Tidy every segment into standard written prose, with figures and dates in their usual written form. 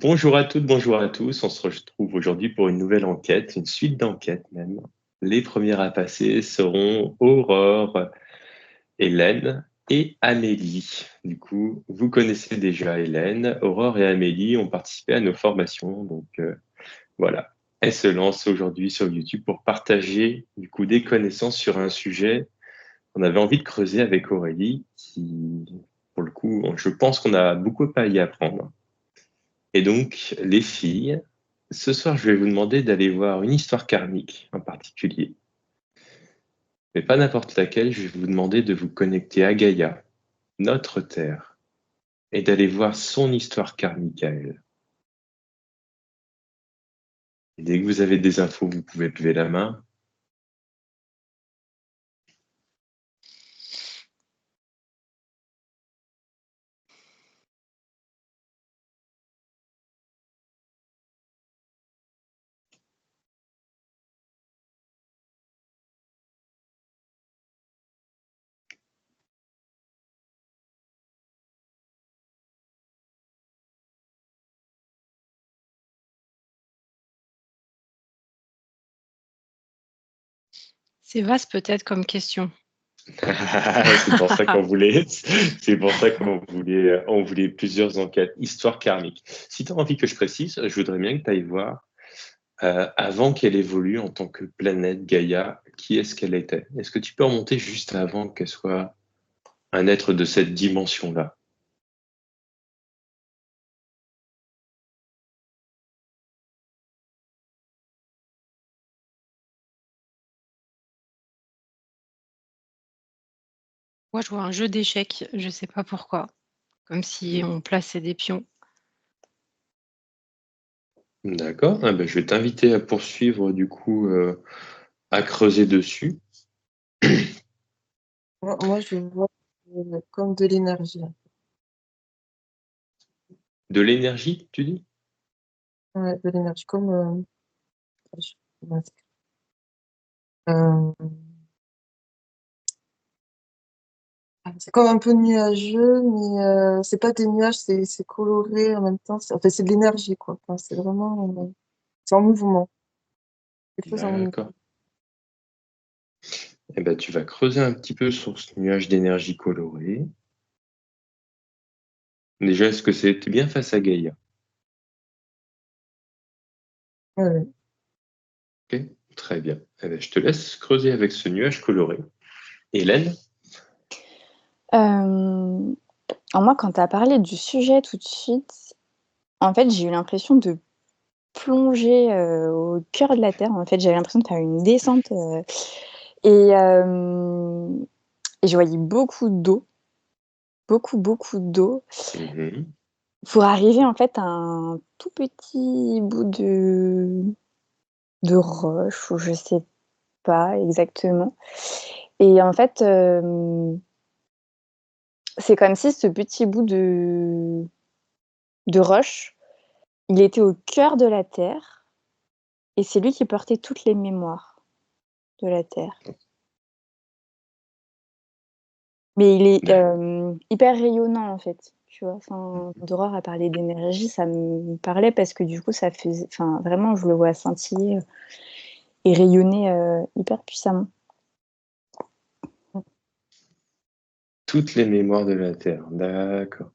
Bonjour à toutes, bonjour à tous. On se retrouve aujourd'hui pour une nouvelle enquête, une suite d'enquêtes même. Les premières à passer seront Aurore, Hélène et Amélie. Du coup, vous connaissez déjà Hélène. Aurore et Amélie ont participé à nos formations. Voilà. Elles se lancent aujourd'hui sur YouTube pour partager du coup des connaissances sur un sujet qu'on avait envie de creuser avec Aurélie, qui, pour le coup, je pense qu'on a beaucoup à y apprendre. Et donc, les filles, ce soir, je vais vous demander d'aller voir une histoire karmique en particulier. Mais pas n'importe laquelle, je vais vous demander de vous connecter à Gaïa, notre Terre, et d'aller voir son histoire karmique à elle. Et dès que vous avez des infos, vous pouvez lever la main. C'est vaste peut-être comme question. C'est pour ça on voulait plusieurs enquêtes, histoire karmique. Si tu as envie que je précise, je voudrais bien que tu ailles voir, avant qu'elle évolue en tant que planète Gaïa, qui est-ce qu'elle était? Est-ce que tu peux remonter juste avant qu'elle soit un être de cette dimension-là? Moi, je vois un jeu d'échecs, je sais pas pourquoi. Comme si on plaçait des pions. D'accord. Ah ben, je vais t'inviter à poursuivre du coup, à creuser dessus. Moi, je vois comme de l'énergie. De l'énergie, tu dis? Ouais, de l'énergie, comme. Mince. Euh, c'est comme un peu nuageux, mais c'est pas des nuages, c'est coloré en même temps. Enfin, c'est de l'énergie, quoi. Enfin, c'est vraiment. C'est en mouvement. Quelque chose en mouvement. D'accord. Eh ben, tu vas creuser un petit peu sur ce nuage d'énergie colorée. Déjà, est-ce que c'était bien face à Gaïa? Ouais, ouais. Ok, très bien. Eh ben, je te laisse creuser avec ce nuage coloré. Hélène? Alors moi, quand tu as parlé du sujet tout de suite, en fait, j'ai eu l'impression de plonger au cœur de la Terre. En fait, j'avais l'impression de faire une descente et, euh, et je voyais beaucoup d'eau, beaucoup d'eau, Mhm. pour arriver en fait à un tout petit bout de roche, ou je sais pas exactement. Et en fait, c'est comme si ce petit bout de roche, il était au cœur de la Terre, et c'est lui qui portait toutes les mémoires de la Terre. Mais il est hyper rayonnant, en fait, tu vois. Enfin, quand Aurore a parlé d'énergie, ça me parlait parce que du coup, ça faisait... Enfin, vraiment, je le vois scintiller et rayonner hyper puissamment. Toutes les mémoires de la Terre. D'accord.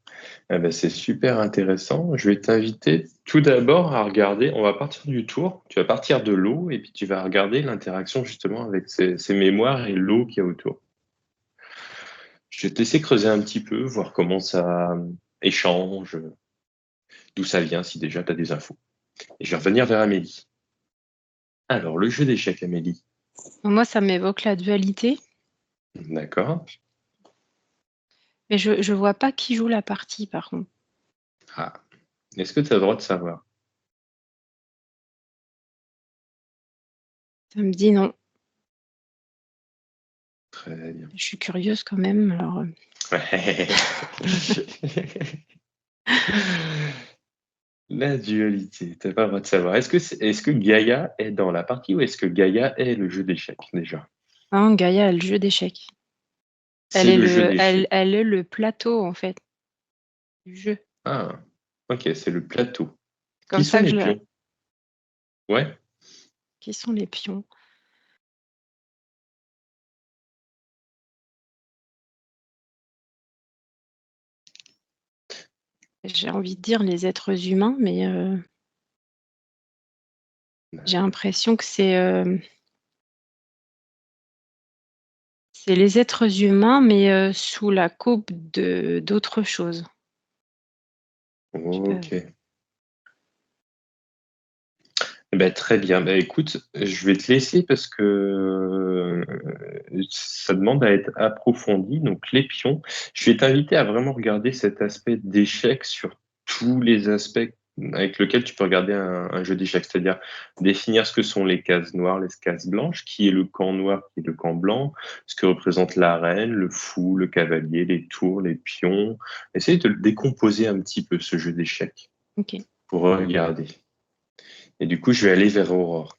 Eh ben, c'est super intéressant. Je vais t'inviter tout d'abord à regarder, on va partir du tour, tu vas partir de l'eau et puis tu vas regarder l'interaction justement avec ces mémoires et l'eau qu'il y a autour. Je vais te laisser creuser un petit peu, voir comment ça échange, d'où ça vient, si déjà tu as des infos. Et je vais revenir vers Amélie. Alors, le jeu d'échecs, Amélie. Moi, ça m'évoque la dualité, D'accord. mais je vois pas qui joue la partie, par contre. Ah. Est-ce que tu as le droit de savoir? Ça me dit non. Très bien. Je suis curieuse quand même, alors... La dualité, t'as pas le droit de savoir. Est-ce que Gaïa est dans la partie ou est-ce que Gaïa est le jeu d'échecs déjà? Hein, Gaïa a le jeu d'échecs. C'est le jeu d'échecs. Elle est le plateau, en fait, du jeu. Ah, ok, c'est le plateau. Comme Qui sont ça que les je le... pions? Ouais. Qui sont les pions? J'ai envie de dire les êtres humains, mais j'ai l'impression que c'est les êtres humains, mais sous la coupe d'autre chose. Je sais pas. Ok. Eh ben, très bien. Ben, écoute, je vais te laisser parce que ça demande à être approfondi. Donc, les pions, je vais t'inviter à vraiment regarder cet aspect d'échec sur tous les aspects avec lesquels tu peux regarder un jeu d'échecs, c'est-à-dire définir ce que sont les cases noires, les cases blanches, qui est le camp noir, qui est le camp blanc, ce que représente la reine, le fou, le cavalier, les tours, les pions. Essaye de le décomposer un petit peu, ce jeu d'échecs, Ok. pour regarder. Et du coup, je vais aller vers Aurore.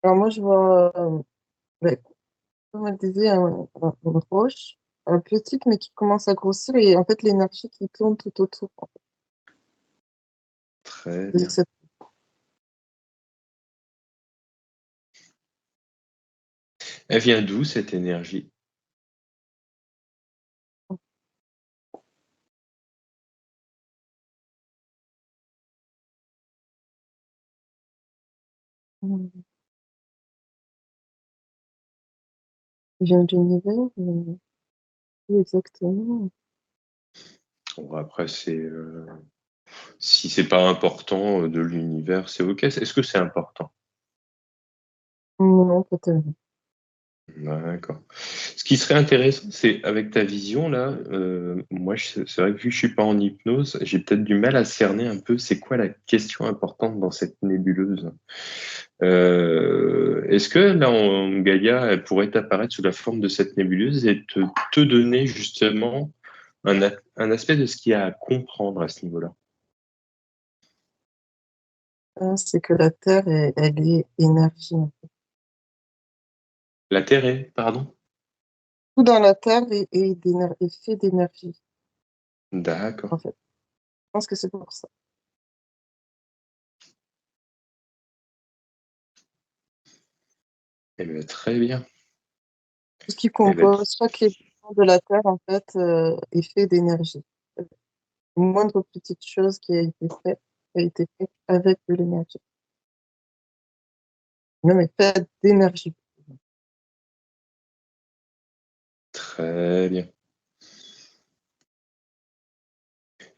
Alors moi, je vois, ouais, comme elle disait, une roche, petite, mais qui commence à grossir, et en fait, l'énergie qui tourne tout autour. Très C'est-à-dire bien. que cette- Elle vient d'où cette énergie? vient de l'univers, mais plus exactement. Bon, après, si c'est pas important de l'univers, c'est ok. Est-ce que c'est important? Non, pas tellement. D'accord. Ce qui serait intéressant, c'est avec ta vision là, moi c'est vrai que vu que je suis pas en hypnose, j'ai peut-être du mal à cerner un peu c'est quoi la question importante dans cette nébuleuse. Est-ce que là, Gaïa, elle pourrait apparaître sous la forme de cette nébuleuse et te donner justement un aspect de ce qu'il y a à comprendre à ce niveau-là? C'est que la Terre, elle est énergie. La Terre est, pardon? Tout dans la Terre est fait d'énergie, D'accord. en fait. Je pense que c'est pour ça. Eh bien, très bien. Tout ce qui Eh bien, compose, chaque élément de la Terre, en fait, est fait d'énergie. Une moindre petite chose qui a été faite avec de l'énergie. Même est faite d'énergie. très bien.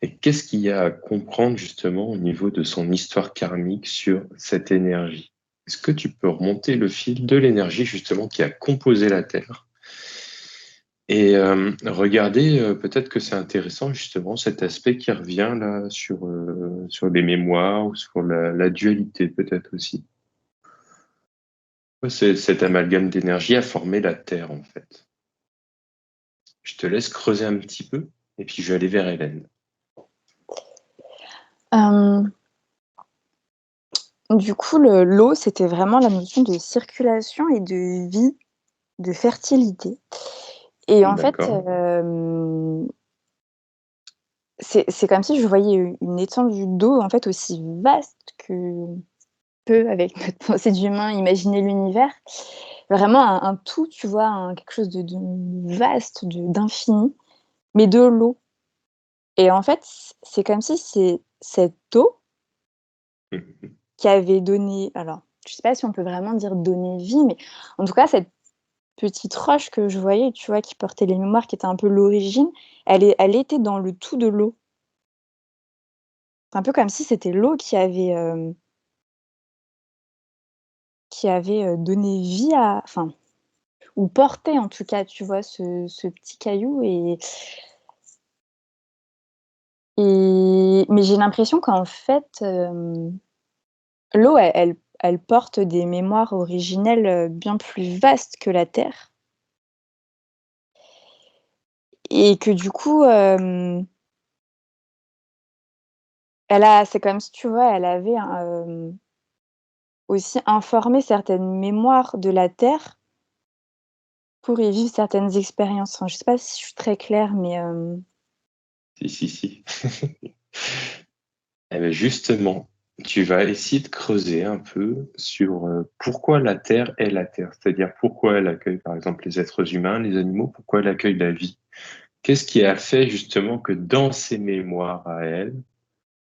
Et qu'est-ce qu'il y a à comprendre justement au niveau de son histoire karmique sur cette énergie? Est-ce que tu peux remonter le fil de l'énergie justement qui a composé la Terre et regarder, peut-être que c'est intéressant justement cet aspect qui revient là sur les mémoires ou sur la dualité peut-être aussi. Cet amalgame d'énergie a formé la Terre en fait. Je te laisse creuser un petit peu et puis je vais aller vers Hélène. Du coup, l'eau, c'était vraiment la notion de circulation et de vie, de fertilité. Et en fait, D'accord. c'est comme si je voyais une étendue d'eau en fait aussi vaste que peut, avec notre pensée d'humain, imaginer l'univers. Vraiment un tout, tu vois, quelque chose de vaste, d'infini, mais de l'eau. Et en fait, c'est comme si c'est cette eau qui avait donné, alors, je sais pas si on peut vraiment dire donner vie, mais en tout cas, cette petite roche que je voyais, tu vois, qui portait les mémoires, qui était un peu l'origine, elle était dans le tout de l'eau. C'est un peu comme si c'était l'eau qui avait donné vie à, enfin, ou porté en tout cas, tu vois, ce petit caillou. Mais j'ai l'impression qu'en fait, l'eau, elle porte des mémoires originelles bien plus vastes que la terre. Et que du coup, c'est comme si, tu vois, elle avait aussi informé certaines mémoires de la terre pour y vivre certaines expériences. Enfin, je sais pas si je suis très claire, mais Si, si, si. Eh bien, justement, tu vas essayer de creuser un peu sur pourquoi la Terre est la Terre, c'est-à-dire pourquoi elle accueille par exemple les êtres humains, les animaux, pourquoi elle accueille la vie. Qu'est-ce qui a fait justement que dans ses mémoires à elle,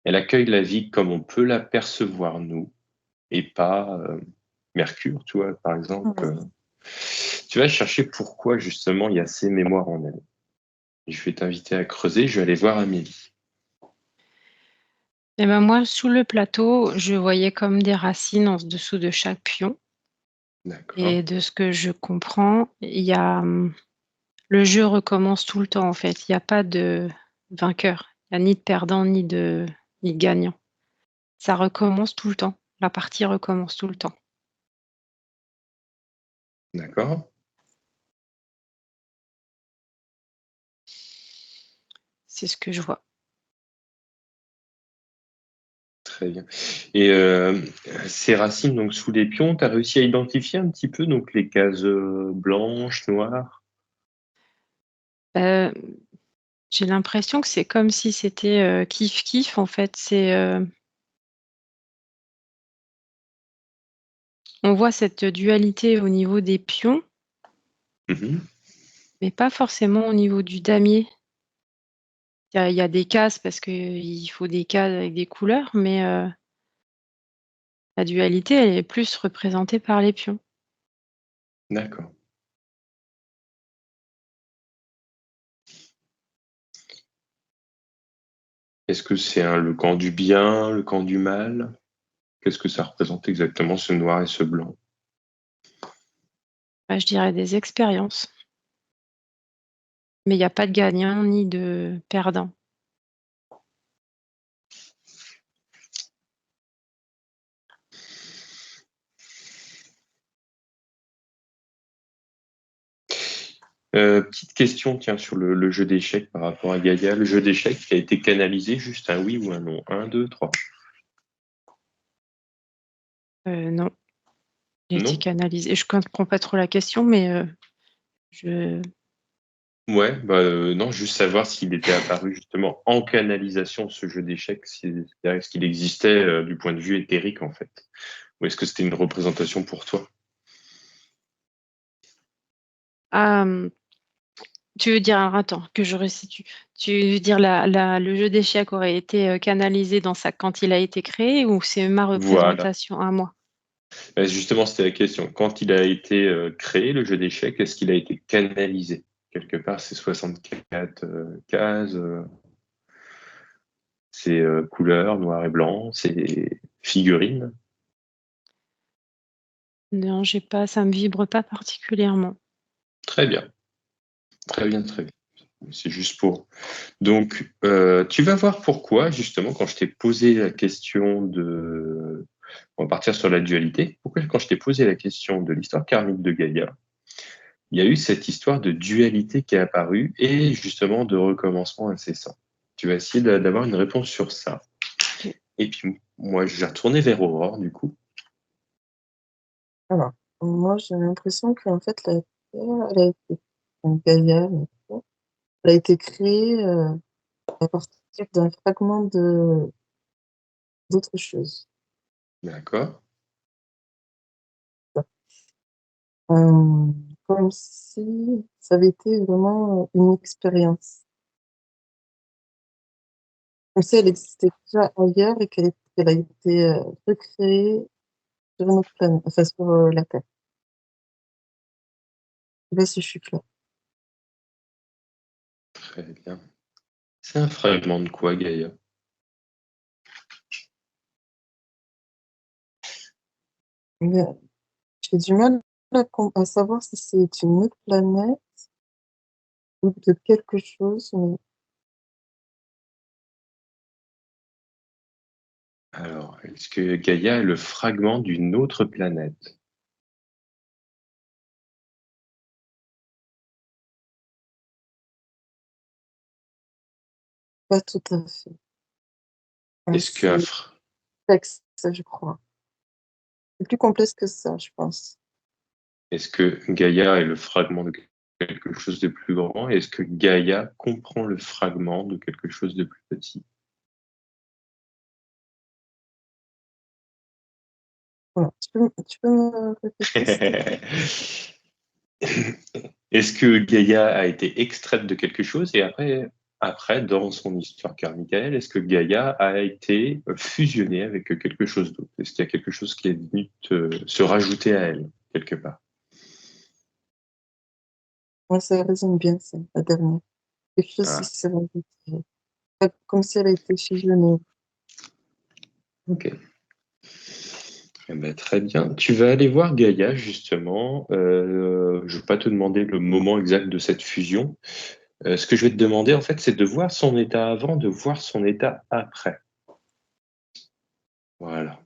elle accueille la vie comme on peut la percevoir nous et pas Mercure, tu vois, par exemple. Ouais. Tu vas chercher pourquoi justement il y a ces mémoires en elle. Je vais t'inviter à creuser, je vais aller voir Amélie. Et ben moi, sous le plateau, je voyais comme des racines en dessous de chaque pion. D'accord, Et de ce que je comprends, il y a le jeu recommence tout le temps en fait. Il n'y a pas de vainqueur. Il n'y a ni de perdant ni de gagnant. Ça recommence tout le temps. La partie recommence tout le temps. d'accord, C'est ce que je vois. très bien. Et ces racines donc sous les pions, tu as réussi à identifier un petit peu donc les cases blanches, noires? Heu, j'ai l'impression que c'est comme si c'était, kiff-kiff en fait. On voit cette dualité au niveau des pions, Mhm. mais pas forcément au niveau du damier. Il y a des cases parce qu'il faut des cases avec des couleurs, mais la dualité, elle est plus représentée par les pions. D'accord. Est-ce que c'est le camp du bien, le camp du mal? Qu'est-ce que ça représente exactement, ce noir et ce blanc? Bah, je dirais des expériences, mais il y a pas de gagnant ni de perdant. Petite question, tiens, sur le jeu d'échecs par rapport à Gaïa. Le jeu d'échecs qui a été canalisé, juste un oui ou un non. Un, deux, trois. Non, il a été Non? canalisé. Je comprends pas trop la question, mais je Ouais, bah non, juste savoir s'il était apparu justement en canalisation, ce jeu d'échecs, c'est-à-dire est-ce qu'il existait du point de vue éthérique en fait? Ou est-ce que c'était une représentation pour toi? ah, tu veux dire alors attends, que je resitue. Tu veux dire le jeu d'échecs aurait été, canalisé dans sa quand il a été créé ou c'est ma Voilà. représentation à moi? Justement, c'était la question. Quand il a été créé, le jeu d'échecs, est-ce qu'il a été canalisé? Quelque part, c'est 64 cases, c'est couleur, noir et blanc, c'est figurines. Non, j'ai pas ça me vibre pas particulièrement. Très bien, très bien, très bien. C'est juste pour. Donc, tu vas voir pourquoi, justement, quand je t'ai posé la question de. On va partir sur la dualité. Pourquoi, quand je t'ai posé la question de l'histoire karmique de Gaïa, il y a eu cette histoire de dualité qui est apparue et justement de recommencement incessant. Tu vas essayer d'avoir une réponse sur ça. OK. Et puis, moi, je vais retourner vers Aurore, du coup. Alors, moi, j'ai l'impression qu'en fait, la Terre, elle a été, donc Gaïa, la Terre, elle a été créée à partir d'un fragment d'autre chose. D'accord. Euh, Comme si ça avait été vraiment une expérience. Comme si elle existait déjà ailleurs et qu'elle a été recréée sur une autre planète, enfin sur la Terre. Je sais pas si je suis claire. Très bien. C'est un fragment de quoi, Gaïa? Mais j'ai du mal à savoir si c'est une autre planète ou de quelque chose, mais Alors, est-ce que Gaïa est le fragment d'une autre planète? pas tout à fait. Est-ce C'est qu'un complexe, ça, je crois. C'est plus complexe que ça, je pense. est-ce que Gaïa est le fragment de quelque chose de plus grand? Est-ce que Gaïa comprend le fragment de quelque chose de plus petit? Voilà. Tu peux me répéter, s'il te plaît? Est-ce que Gaïa a été extraite de quelque chose et après, dans son histoire car Michael, est-ce que Gaïa a été fusionnée avec quelque chose d'autre? Est-ce qu'il y a quelque chose qui est venu se rajouter à elle, quelque part? Ouais, ça résonne bien, ça, la dernière. Quelque chose qui Ah, s'est rajouté. Pas comme si elle a été fusionnée. ok. Eh ben, très bien. Tu vas aller voir Gaïa, justement. Je ne vais pas te demander le moment exact de cette fusion. Ce que je vais te demander, en fait, c'est de voir son état avant, de voir son état après. Voilà.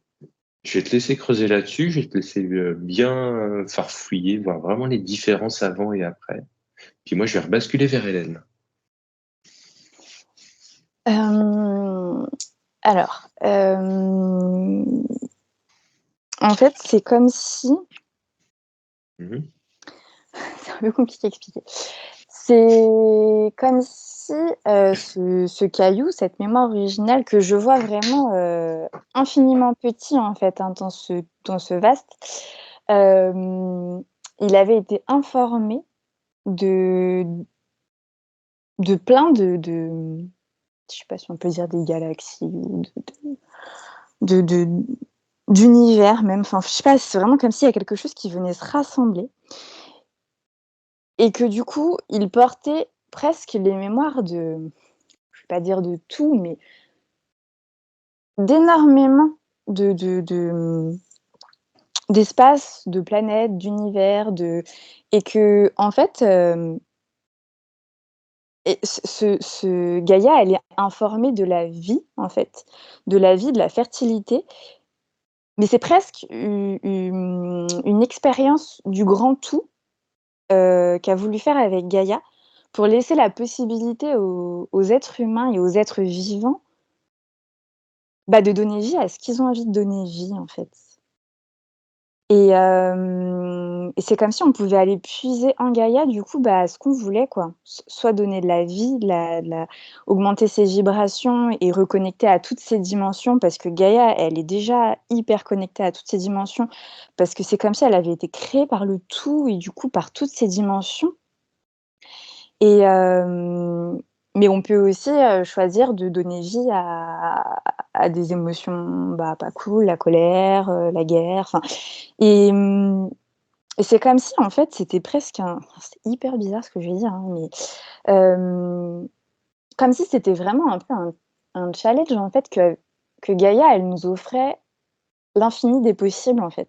Je vais te laisser creuser là-dessus, je vais te laisser bien farfouiller, voir vraiment les différences avant et après. Puis moi, je vais rebasculer vers Hélène. Alors, en fait, c'est comme si... Mhm. C'est un peu compliqué à expliquer. C'est comme si ce caillou, cette mémoire originale que je vois vraiment infiniment petit en fait dans ce vaste, il avait été informé de plein je sais pas si on peut dire des galaxies ou d'univers même. Enfin, je sais pas, c'est vraiment comme s'il y a quelque chose qui venait se rassembler. Et que du coup, il portait presque les mémoires je vais pas dire de tout, mais d'énormément d'espaces, de planètes, d'univers, et que en fait, et ce Gaïa, elle est informée de la vie, en fait, de la vie, de la fertilité, mais c'est presque une expérience du grand tout, qu'a voulu faire avec Gaïa, pour laisser la possibilité aux êtres humains et aux êtres vivants, bah, de donner vie à ce qu'ils ont envie de donner vie, en fait. Et c'est comme si on pouvait aller puiser en Gaïa, du coup, bah, ce qu'on voulait, quoi. Soit donner de la vie, augmenter ses vibrations et reconnecter à toutes ses dimensions, parce que Gaïa, elle est déjà hyper connectée à toutes ses dimensions, parce que c'est comme si elle avait été créée par le tout et du coup par toutes ses dimensions. Et mais on peut aussi, choisir de donner vie à des émotions, bah, pas cool, la colère, la guerre, enfin et et c'est comme si, en fait, c'était presque c'est hyper bizarre ce que je vais dire, hein, mais comme si c'était vraiment un peu un challenge, en fait, que Gaïa, elle nous offrait l'infini des possibles, en fait,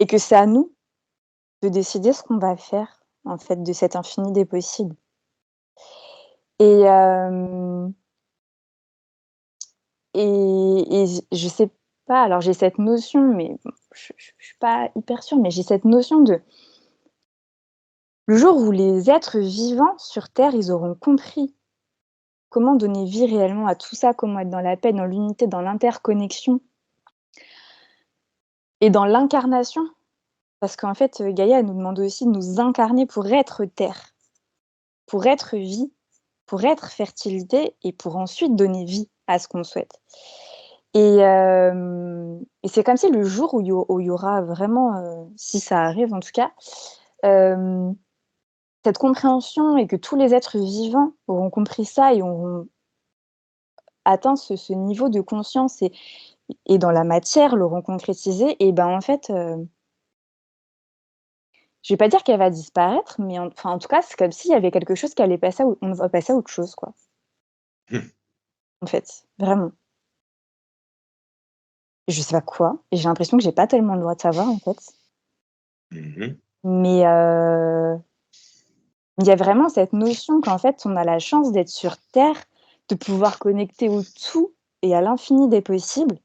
et que c'est à nous de décider ce qu'on va faire, en fait, de cet infini des possibles. Et hem et je sais pas, alors j'ai cette notion, mais bon, je suis pas hyper sûre, mais j'ai cette notion de le jour où les êtres vivants sur terre, ils auront compris comment donner vie réellement à tout ça, comment être dans la paix, dans l'unité, dans l'interconnexion et dans l'incarnation. Parce qu'en fait, Gaïa, elle nous demande aussi de nous incarner pour être terre, pour être vie, pour être fertilité et pour ensuite donner vie à ce qu'on souhaite. Et c'est comme si le jour où il y aura vraiment, si ça arrive en tout cas, cette compréhension et que tous les êtres vivants auront compris ça et auront atteint ce niveau de conscience et dans la matière l'auront concrétisé, et ben, en fait, je vais pas dire qu'elle va disparaître, mais en tout cas, c'est comme s'il y avait quelque chose qui allait passer on va passer à autre chose, quoi, en fait, vraiment. Je sais pas quoi, et j'ai l'impression que j'ai pas tellement le droit de savoir, en fait, Mhm. mais il y a vraiment cette notion qu'en fait, on a la chance d'être sur terre, de pouvoir connecter au tout et à l'infini des possibles,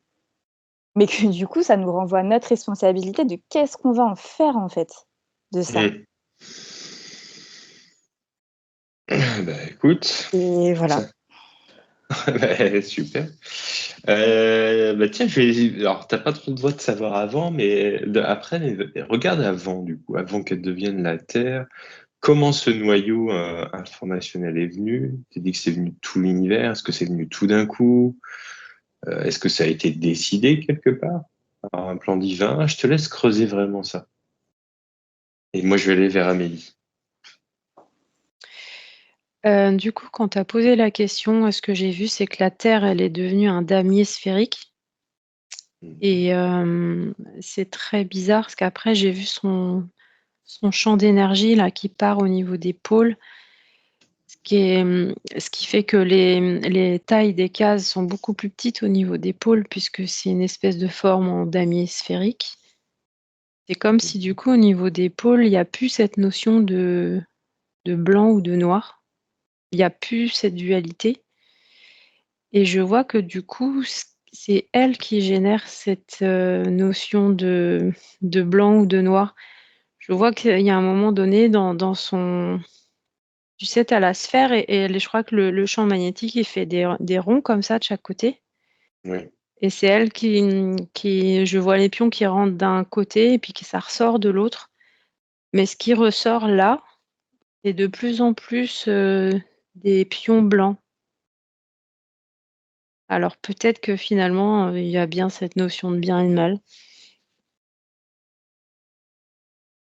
mais que du coup, ça nous renvoie à notre responsabilité de qu'est-ce qu'on va en faire, en fait, de ça. Mhm. Bah, écoute, Et voilà. ça. Bah, super. Bah, tiens, alors, t'as pas trop le droit de savoir avant, mais après, regarde avant, du coup, avant qu'elle devienne la Terre. Comment ce noyau informationnel est venu? Tu dis que c'est venu de tout l'univers. Est-ce que c'est venu tout d'un coup? Est-ce que ça a été décidé quelque part par un plan divin? Je te laisse creuser vraiment ça. Et moi, je vais aller vers Amélie. Du coup, quand tu as posé la question, ce que j'ai vu, c'est que la Terre, elle est devenue un damier sphérique. Et c'est très bizarre parce qu'après, j'ai vu son champ d'énergie là qui part au niveau des pôles, ce qui fait que les tailles des cases sont beaucoup plus petites au niveau des pôles puisque c'est une espèce de forme en damier sphérique. C'est comme si du coup, au niveau des pôles, il n'y a plus cette notion de blanc ou de noir. Il n'y a plus cette dualité. Et je vois que du coup, c'est elle qui génère cette notion de blanc ou de noir. Je vois qu'il y a un moment donné dans son... Tu sais, tu as la sphère et je crois que le champ magnétique, il fait des ronds comme ça de chaque côté. Oui. Et c'est elle qui... Je vois les pions qui rentrent d'un côté et puis que ça ressort de l'autre. Mais ce qui ressort là, c'est de plus en plus des pions blancs. Alors peut-être que finalement, il y a bien cette notion de bien et de mal.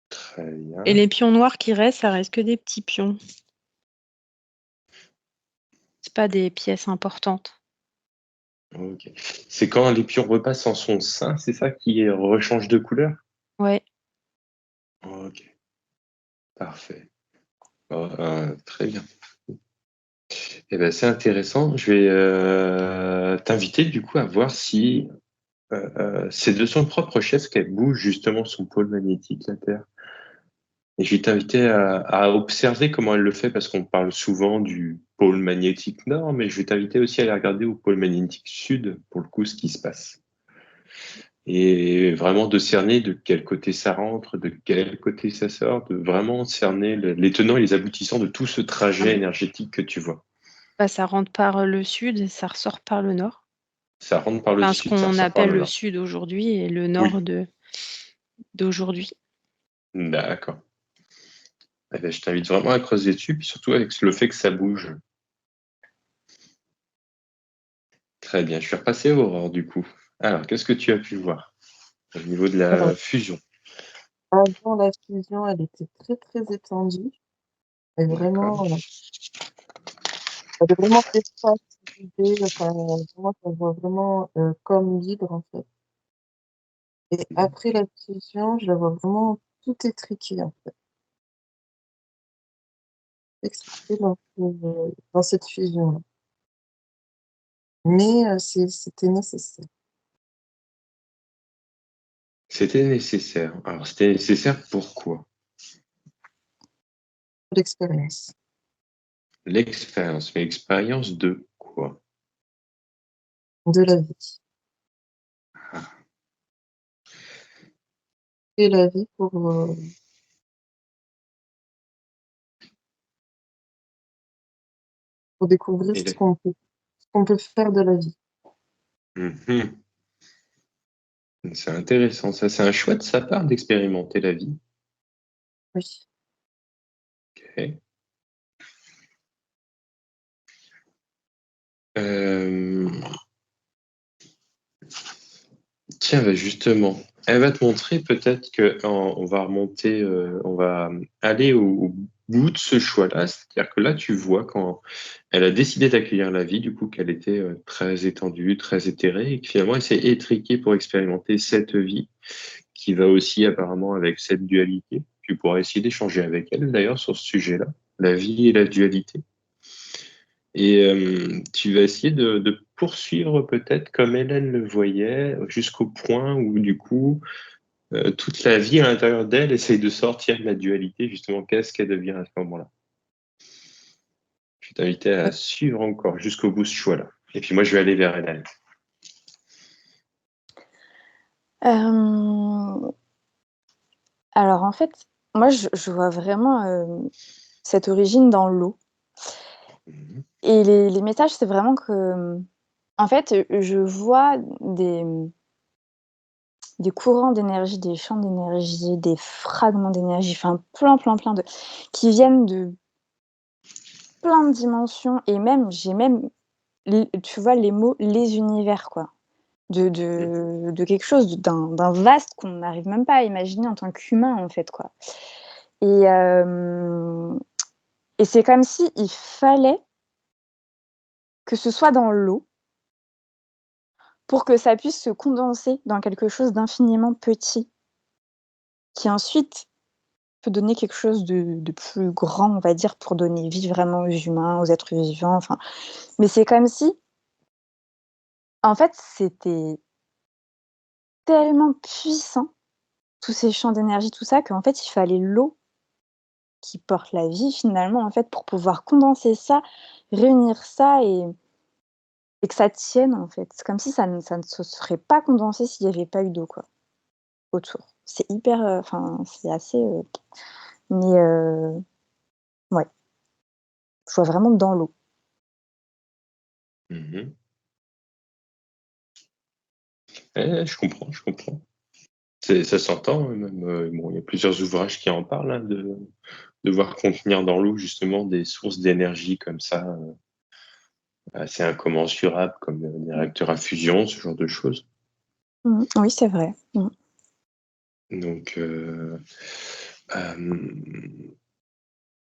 Très bien. Et les pions noirs qui restent, ça reste que des petits pions. C'est pas des pièces importantes. Ok. C'est quand les pions repassent en son sein, c'est ça qui rechange de couleur? Ouais. Ok, parfait. Très bien. Eh ben, c'est intéressant. Je vais t'inviter du coup à voir si c'est de son propre chef qu'elle bouge justement son pôle magnétique, la Terre. Et je vais t'inviter à observer comment elle le fait parce qu'on parle souvent du pôle magnétique nord, mais je vais t'inviter aussi à aller regarder au pôle magnétique sud pour le coup ce qui se passe. Et vraiment de cerner de quel côté ça rentre, de quel côté ça sort, de vraiment cerner les tenants et les aboutissants de tout ce trajet énergétique que tu vois. Bah, ça rentre par le sud et ça ressort par le nord. Ça rentre par le Enfin, ce sud, ça qu'on ressort par appelle le le nord. sud aujourd'hui et le nord Oui, d'aujourd'hui. d'accord. Eh ben, je t'invite vraiment à creuser dessus, puis surtout avec le fait que ça bouge. Très bien, je suis repassé à Aurore du coup. Alors, qu'est-ce que tu as pu voir au niveau de Alors, la fusion? avant la fusion, elle était très, très étendue. Et D'accord. vraiment, elle est vraiment espace idée, enfin, vraiment, ça se voit vraiment comme libre, en fait. Et après la fusion, je la vois vraiment tout étriqué, en fait. Expliqué dans cette fusion-là. Mais c'était nécessaire C'était nécessaire. Alors, c'était nécessaire pourquoi? pour l'expérience L'expérience. Mais expérience de quoi? de la vie. Et la vie pour découvrir Et ce qu'on peut faire de la vie. Mhm. C'est intéressant, ça. C'est un choix de sa part d'expérimenter la vie. Oui. Ok. Euh, Tiens, bah, justement, elle va te montrer peut-être que on va remonter, on va aller au bout de ce choix-là. C'est-à-dire que là, tu vois quand elle a décidé d'accueillir la vie, du coup, qu'elle était très étendue, très éthérée, et que finalement, elle s'est étriquée pour expérimenter cette vie, qui va aussi apparemment avec cette dualité. Tu pourras essayer d'échanger avec elle d'ailleurs sur ce sujet-là, la vie et la dualité. Et tu vas essayer de poursuivre peut-être comme Hélène le voyait, jusqu'au point où du coup, toute la vie à l'intérieur d'elle essaye de sortir de la dualité, justement, qu'est-ce qu'elle devient à ce moment-là. Je vais t'inviter à suivre encore jusqu'au bout ce choix-là. Et puis moi, je vais aller vers Hélène. Alors en fait, moi je vois vraiment cette origine dans l'eau. Mhm. Et les messages, c'est vraiment que, en fait, je vois des courants d'énergie, des champs d'énergie, des fragments d'énergie, enfin plein de qui viennent de plein de dimensions et même j'ai même tu vois, les mots, les univers, quoi. De quelque chose, d'un vaste qu'on n'arrive même pas à imaginer en tant qu'humain, en fait, quoi. Et c'est comme si il fallait que ce soit dans l'eau pour que ça puisse se condenser dans quelque chose d'infiniment petit, qui ensuite peut donner quelque chose de plus grand, on va dire, pour donner vie vraiment aux humains, aux êtres vivants, enfin. Mais c'est comme si, en fait, c'était tellement puissant, tous ces champs d'énergie, tout ça, qu'en fait, il fallait l'eau qui porte la vie, finalement, en fait, pour pouvoir condenser ça, réunir ça et que ça tienne, en fait. C'est comme si ça ne se serait pas condensé s'il n'y avait pas eu d'eau, quoi, autour. C'est hyper, enfin, c'est assez, mais ouais, je vois vraiment dans l'eau. Mhm. Je comprends, je comprends. Ça s'entend, hein, même. Bon, il y a plusieurs ouvrages qui en parlent, hein, de devoir contenir dans l'eau justement des sources d'énergie comme ça, assez incommensurables, comme des réacteurs à fusion, ce genre de choses. Oui, c'est vrai. Donc,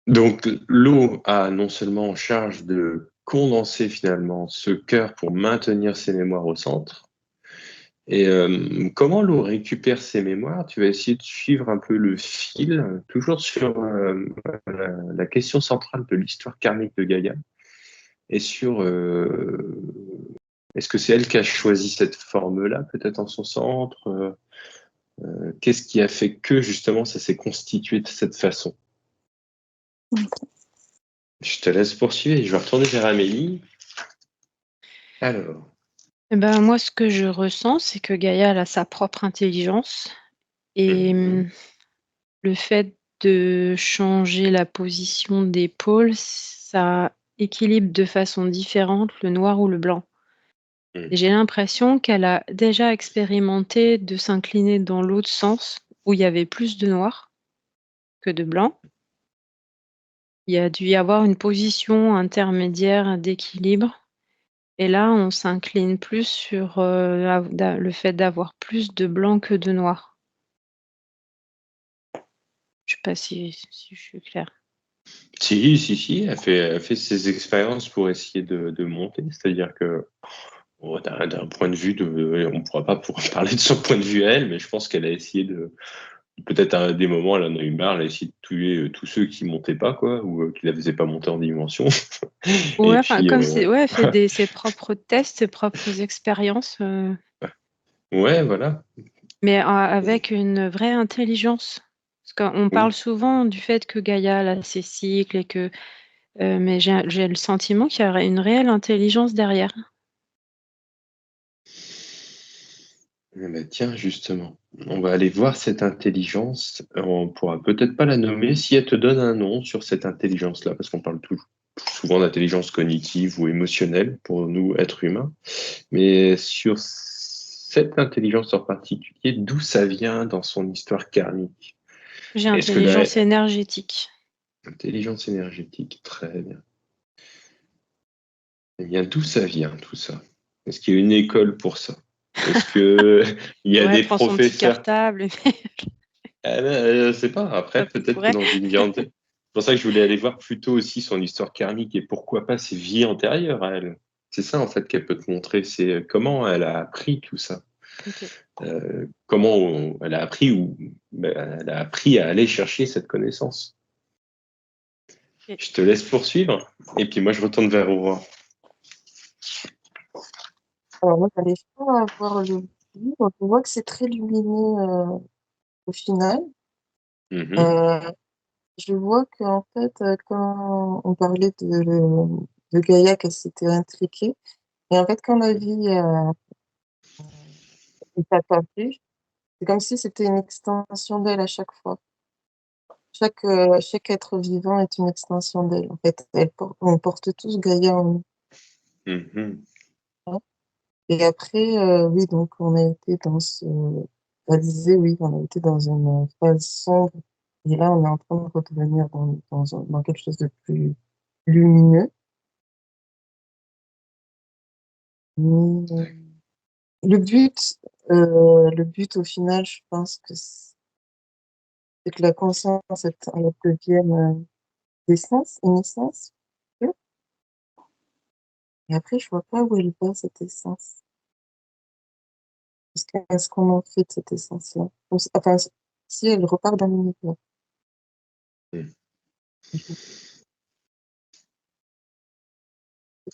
donc l'eau a non seulement en charge de condenser finalement ce cœur pour maintenir ses mémoires au centre. Et comment l'eau récupère ses mémoires? Tu vas essayer de suivre un peu le fil, toujours sur la question centrale de l'histoire karmique de Gaïa, et sur est-ce que c'est elle qui a choisi cette forme-là, peut-être en son centre? Qu'est-ce qui a fait que justement ça s'est constitué de cette façon? Je te laisse poursuivre et je vais retourner vers Amélie. Alors. Eh ben, moi, ce que je ressens, c'est que Gaïa elle a sa propre intelligence et le fait de changer la position des pôles, ça équilibre de façon différente le noir ou le blanc. Et j'ai l'impression qu'elle a déjà expérimenté de s'incliner dans l'autre sens, où il y avait plus de noir que de blanc. Il y a dû y avoir une position intermédiaire d'équilibre et là, on s'incline plus sur, le fait d'avoir plus de blanc que de noir. Je sais pas si je suis claire. Si, elle fait ses expériences pour essayer de monter. C'est-à-dire que d'un point de vue on ne pourra pas parler de son point de vue à elle, mais je pense qu'elle a essayé peut-être à des moments, elle en a eu marre, elle a essayé de tuer tous ceux qui montaient pas, quoi, ou qui la faisaient pas monter en dimension. Ouais, Et enfin, puis, comme c'est ouais, elle fait ses propres tests, ses propres expériences, ouais, voilà. mais avec une vraie intelligence. Parce qu'on parle Oui. souvent du fait que Gaïa elle a ses cycles et que, mais j'ai le sentiment qu'il y a une réelle intelligence derrière. Eh ben, tiens, justement, on va aller voir cette intelligence. On pourra peut-être pas la nommer si elle te donne un nom sur cette intelligence-là, parce qu'on parle souvent d'intelligence cognitive ou émotionnelle pour nous, êtres humains. Mais sur cette intelligence en particulier, d'où ça vient dans son histoire karmique? J'ai Est-ce que la intelligence énergétique. intelligence énergétique, très bien. Eh bien, d'où ça vient tout ça? Est-ce qu'il y a une école pour ça? Est-ce que il y a Ouais, elle des prend son petit professeurs? cartable et Ah ben, je sais pas. Après, ça peut-être que pourrait. dans une vie antérieure. C'est pour ça que je voulais aller voir plutôt aussi son histoire karmique et pourquoi pas ses vies antérieures à elle. C'est ça en fait qu'elle peut te montrer, c'est comment elle a appris tout ça. OK. Elle a appris elle a appris à aller chercher cette connaissance. OK. Je te laisse poursuivre et puis moi je retourne vers Aurore. Alors moi, j'arrive pas à voir le livre. Je vois que c'est très lumineux au final. Mhm, Euh, je vois qu'en fait, quand on parlait de Gaïa, qu'elle s'était intriquée, et en fait, quand la vie est apparue, c'est comme si c'était une extension d'elle à chaque fois. Chaque être vivant est une extension d'elle. En fait, on porte tous Gaïa en nous. mhm. Et après, oui, donc on a été elle disait, oui, on a été dans une phase sombre. Et là, on est en train de redevenir dans quelque chose de plus lumineux. Mais le but au final, je pense que c'est que la conscience, elle devienne une essence. Et après, je vois pas où elle va, cette essence. Qu'est-ce qu'on en fait de cette essence-là? Enfin, si elle repart dans l'univers. Hmm. Je sais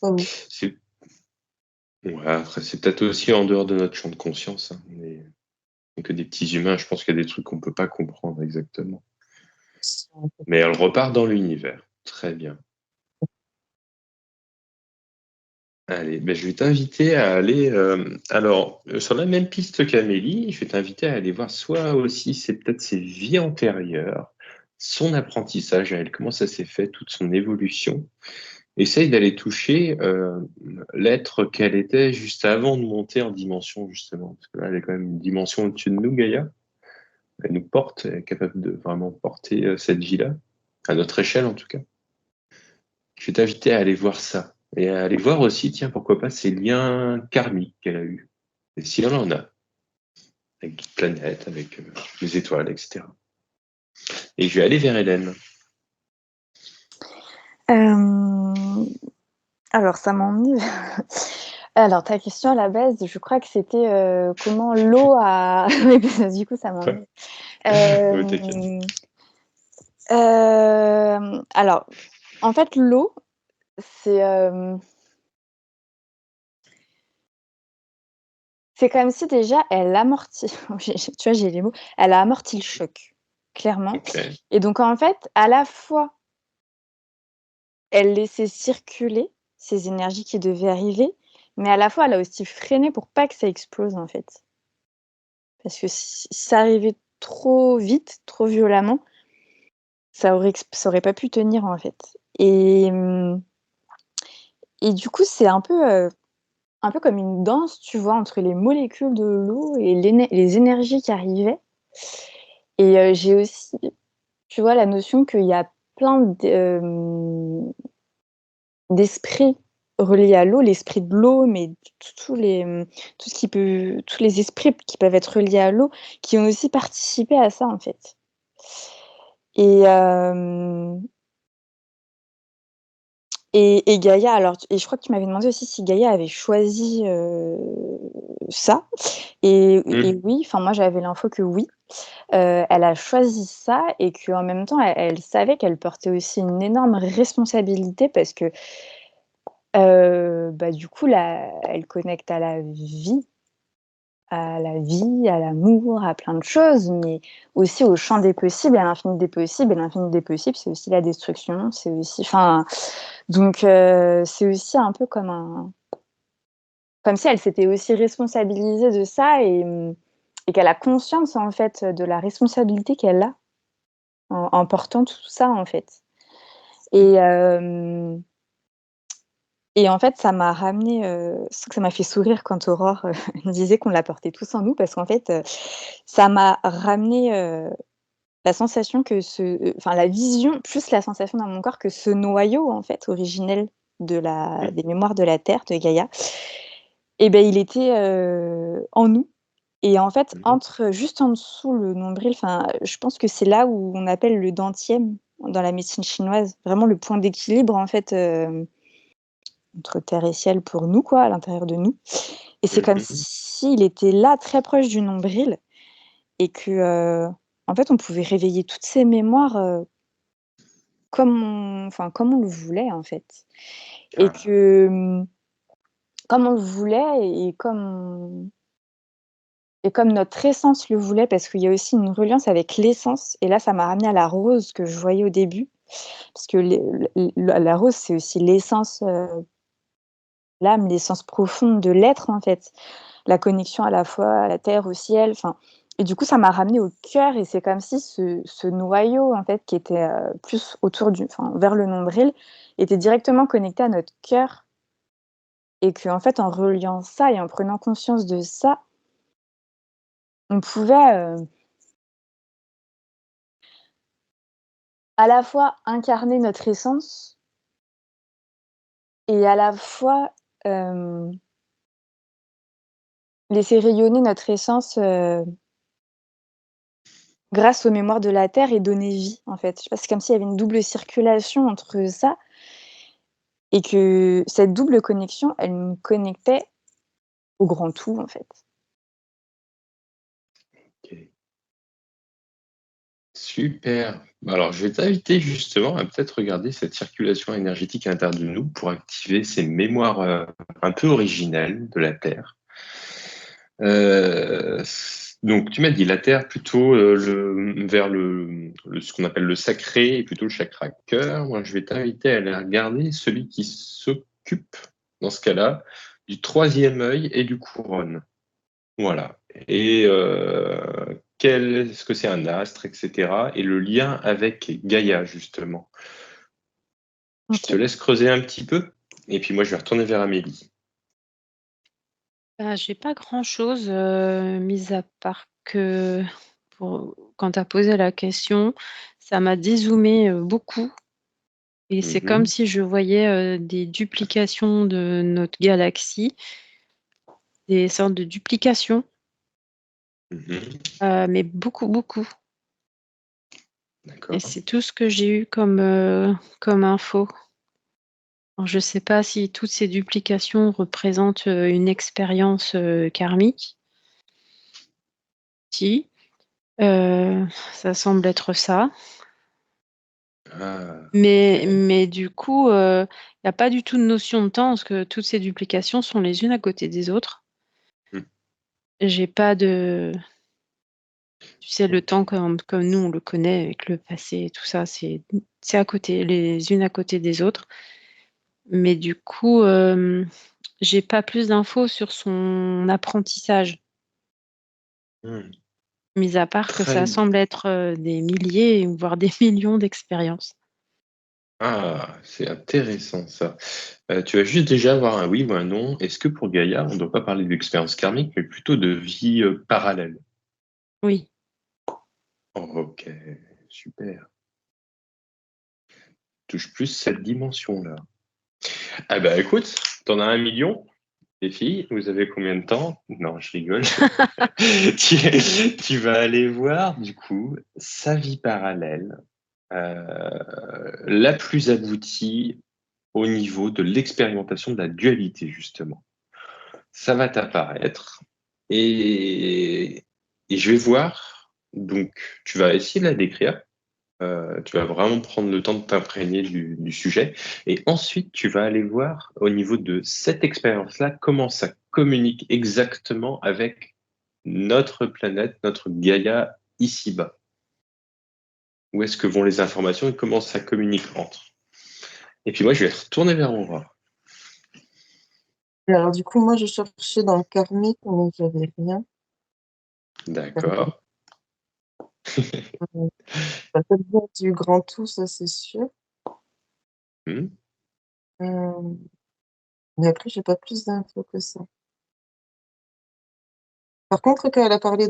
pas où. C'est ouais, après, c'est peut-être aussi en dehors de notre champ de conscience, hein. On est que des petits humains, je pense qu'il y a des trucs qu'on peut pas comprendre exactement. Mais elle repart dans l'univers. Très bien. Allez, ben, je vais t'inviter à aller. Sur la même piste qu'Amélie, je vais t'inviter à aller voir soit aussi, c'est peut-être ses vies antérieures, son apprentissage à elle, comment ça s'est fait, toute son évolution. Essaye d'aller toucher l'être qu'elle était juste avant de monter en dimension, justement. Parce que là, elle est quand même une dimension au-dessus de nous, Gaïa. Elle nous porte, elle est capable de vraiment porter cette vie-là, à notre échelle en tout cas. Je vais t'inviter à aller voir ça. Et à aller voir aussi, tiens, pourquoi pas, ces liens karmiques qu'elle a eus. Et si elle en a, avec d'autres planètes, avec les étoiles, etc. Et je vais aller vers Hélène. Alors, ça m'ennuie. Alors, ta question à la base, je crois que c'était comment l'eau a. Oui, parce que du coup, ça m'ennuie. Oui, t'inquiète. Alors, en fait, l'eau, c'est comme si déjà elle amortit. Tu vois, j'ai les mots. Elle a amorti le choc, clairement. Ok. Et donc, en fait, à la fois, elle laissait circuler ces énergies qui devaient arriver, mais à la fois, elle a aussi freiné pour pas que ça explose, en fait. Parce que si ça arrivait trop vite, trop violemment, ça aurait pas pu tenir, en fait. Et du coup, c'est un peu comme une danse, tu vois, entre les molécules de l'eau et les énergies qui arrivaient. Et j'ai aussi, tu vois, la notion qu'il y a plein d'esprits reliés à l'eau, l'esprit de l'eau, mais tous les esprits qui peuvent être reliés à l'eau, qui ont aussi participé à ça, en fait. Et Gaïa, alors, et je crois que tu m'avais demandé aussi si Gaïa avait choisi ça. Et oui, enfin moi j'avais l'info que oui, elle a choisi ça et qu'en même temps elle savait qu'elle portait aussi une énorme responsabilité parce que, bah, du coup elle connecte à l'amour, à plein de choses, mais aussi au champ des possibles, à l'infini des possibles. Et l'infini des possibles, c'est aussi la destruction, c'est aussi, enfin, donc c'est aussi un peu comme si elle s'était aussi responsabilisée de ça et qu'elle a conscience, en fait, de la responsabilité qu'elle a en portant tout ça, en fait. Et en fait, ça m'a ramené, ça m'a fait sourire quand Aurore disait qu'on la portait tous en nous parce qu'en fait, ça m'a ramené, la sensation que enfin la vision plus la sensation dans mon corps que ce noyau, en fait, originel des mémoires de la Terre, de Gaïa, et ben il était, en nous. Et en fait, juste en dessous le nombril, enfin, je pense que c'est là où on appelle le dantième dans la médecine chinoise, vraiment le point d'équilibre, en fait, entre terre et ciel pour nous, quoi, à l'intérieur de nous. Et c'est comme s'il était là, très proche du nombril et que, en fait, on pouvait réveiller toutes ces mémoires, comme on le voulait, en fait. Et que, comme on le voulait et comme notre essence le voulait, parce qu'il y a aussi une reliance avec l'essence. Et là, ça m'a ramené à la rose que je voyais au début, parce que la rose, c'est aussi l'essence, l'âme, l'essence profonde de l'être, en fait. La connexion à la fois à la terre, au ciel, enfin. Et du coup, ça m'a ramené au cœur, et c'est comme si ce noyau, en fait, qui était plus vers le nombril, était directement connecté à notre cœur, et que, en fait, en reliant ça et en prenant conscience de ça, on pouvait à la fois incarner notre essence et à la fois laisser rayonner notre essence grâce aux mémoires de la Terre et donner vie, en fait. Je sais pas, c'est comme s'il y avait une double circulation entre ça et que cette double connexion, elle nous connectait au grand tout, en fait. Ok. Super. Alors, je vais t'inviter justement à peut-être regarder cette circulation énergétique à l'intérieur de nous pour activer ces mémoires un peu originelles de la Terre. Donc, tu m'as dit la Terre plutôt vers ce qu'on appelle le sacré et plutôt le chakra cœur. Moi, je vais t'inviter à aller regarder celui qui s'occupe, dans ce cas-là, du troisième œil et du couronne. Voilà. Et est-ce que c'est un astre, etc. Et le lien avec Gaïa, justement. Je te Ok. laisse creuser un petit peu. Et puis moi, je vais retourner vers Amélie. J'ai pas grand-chose, mis à part que quand tu as posé la question, ça m'a dézoomé, beaucoup et c'est comme Mhm, si je voyais, des duplications de notre galaxie, des sortes de duplications, mhm. mais beaucoup, beaucoup et D'accord. c'est tout ce que j'ai eu comme info. Alors je sais pas si toutes ces duplications représentent, une expérience, karmique. Si, ça semble être ça. Ah, Mais ok. mais du coup, il y a pas du tout de notion de temps parce que toutes ces duplications sont les unes à côté des autres. Hmm, J'ai pas de tu sais, le temps ok. comme nous, on le connaît avec le passé et tout ça, c'est à côté, les unes à côté des autres. Mais du coup, j'ai pas plus d'infos sur son apprentissage, Hmm, mis à part que très ça bien. semble être, des milliers, voire des millions d'expériences. Ah, c'est intéressant ça. Tu vas juste déjà avoir un oui ou un non. Est-ce que pour Gaïa, on ne doit pas parler d'expérience karmique, mais plutôt de vie parallèle? Oui. Oh, ok, super. Touche plus cette dimension-là. Ah bah écoute, t'en as 1 million, les filles, vous avez combien de temps? Non, je rigole. Tu vas aller voir du coup sa vie parallèle, la plus aboutie au niveau de l'expérimentation de la dualité, justement. Ça va t'apparaître et, et je vais voir. Donc, tu vas essayer de la décrire. Tu vas vraiment prendre le temps de t'imprégner du sujet. Et ensuite, tu vas aller voir au niveau de cette expérience-là comment ça communique exactement avec notre planète, notre Gaïa ici-bas. Où est-ce que vont les informations et comment ça communique entre. Et puis moi, je vais retourner vers Aurore. Et alors, du coup, moi, je cherchais dans le karmique, mais j'avais rien. D'accord. Ça peut bien du grand tout, ça, c'est sûr. Hmm. Euh, mais après, j'ai pas plus d'infos que ça. Par contre, quand elle a parlé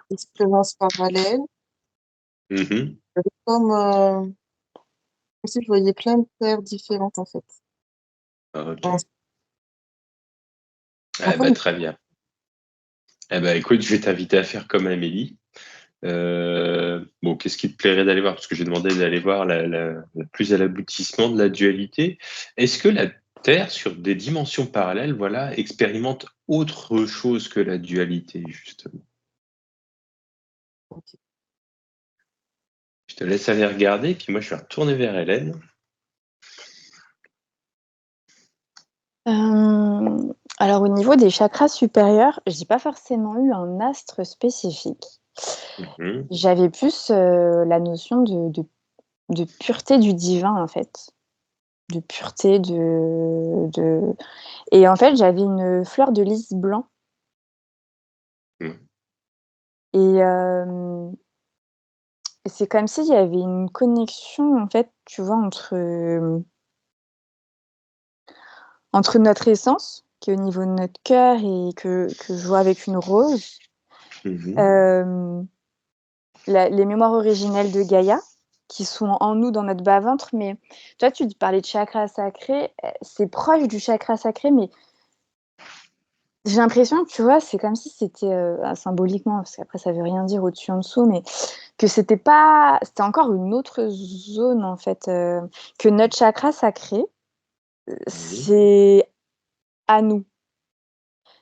d'expériences parallèles, Mhm. c'était comme si je voyais plein de terres différentes, en fait. Ok. En, en Ah bah, fait, très bien. Eh ben, écoute, je vais t'inviter à faire comme Amélie. Bon, qu'est-ce qui te plairait d'aller voir? Parce que j'ai demandé d'aller voir la plus à l'aboutissement de la dualité. Est-ce que la Terre, sur des dimensions parallèles, voilà, expérimente autre chose que la dualité, justement? ok. Je te laisse aller regarder, puis moi, je vais retourner vers Hélène. Alors au niveau des chakras supérieurs, j'ai pas forcément eu un astre spécifique. Mhm. J'avais plus, la notion de pureté du divin, en fait. De pureté, de et en fait, j'avais une fleur de lys blanc Mhm. et c'est comme s'il y avait une connexion, en fait, tu vois, entre notre essence, qui est au niveau de notre cœur et que je vois avec une rose, Mhm. hem, les mémoires originelles de Gaïa, qui sont en nous, dans notre bas-ventre, mais toi, tu parlais de chakra sacré, c'est proche du chakra sacré, mais j'ai l'impression que, tu vois, c'est comme si c'était, symboliquement, parce qu'après ça veut rien dire au-dessus, en dessous, mais que c'était encore une autre zone, en fait, que notre chakra sacré, Oui. c'est à nous.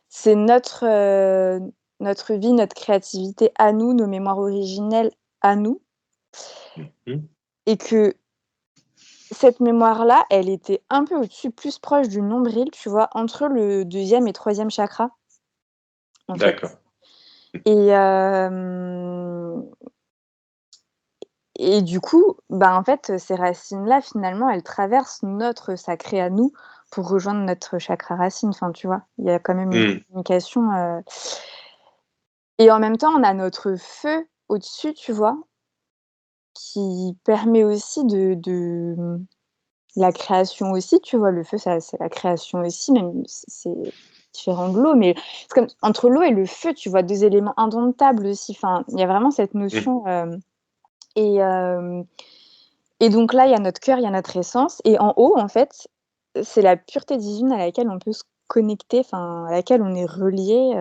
C'est notre vie, notre créativité à nous, nos mémoires originelles à nous, Mhm. et que cette mémoire-là, elle était un peu au-dessus, plus proche du nombril, tu vois, entre le 2e et 3e chakra, en fait. D'accord. Et hem et du coup, bah, en fait, ces racines-là, finalement, elles traversent notre sacré à nous pour rejoindre notre chakra racine, enfin, tu vois? Il y a quand même une Mm. communication, et en même temps, on a notre feu au-dessus, tu vois? Qui permet aussi la création aussi, tu vois? Le feu, ça c'est la création aussi, même si c'est différent de l'eau, mais c'est comme entre l'eau et le feu, tu vois? 2 éléments indomptables aussi, enfin, il y a vraiment cette Mm. notion, et hem et donc là, il y a notre cœur, il y a notre essence, et en haut, en fait, c'est la pureté divine à laquelle on peut se connecter, enfin, à laquelle on est relié,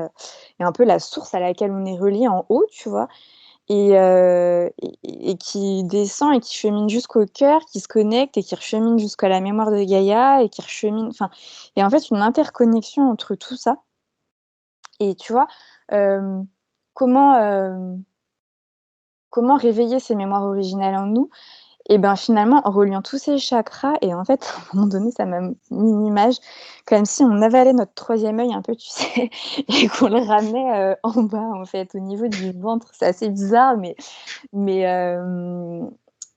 et un peu la source à laquelle on est relié en haut, tu vois? Et qui descend et qui chemine jusqu'au cœur, qui se connecte et qui rechemine jusqu'à la mémoire de Gaïa et qui rechemine, enfin, et en fait, une interconnexion entre tout ça. Et tu vois, hem, comment, comment réveiller ces mémoires originelles en nous? Et ben, finalement, en reliant tous ces chakras, et en fait, à un moment donné, ça m'a mis une image comme si on avalait notre 3e œil un peu, tu sais? Et qu'on le ramenait, en bas, en fait, au niveau du ventre. C'est assez bizarre, mais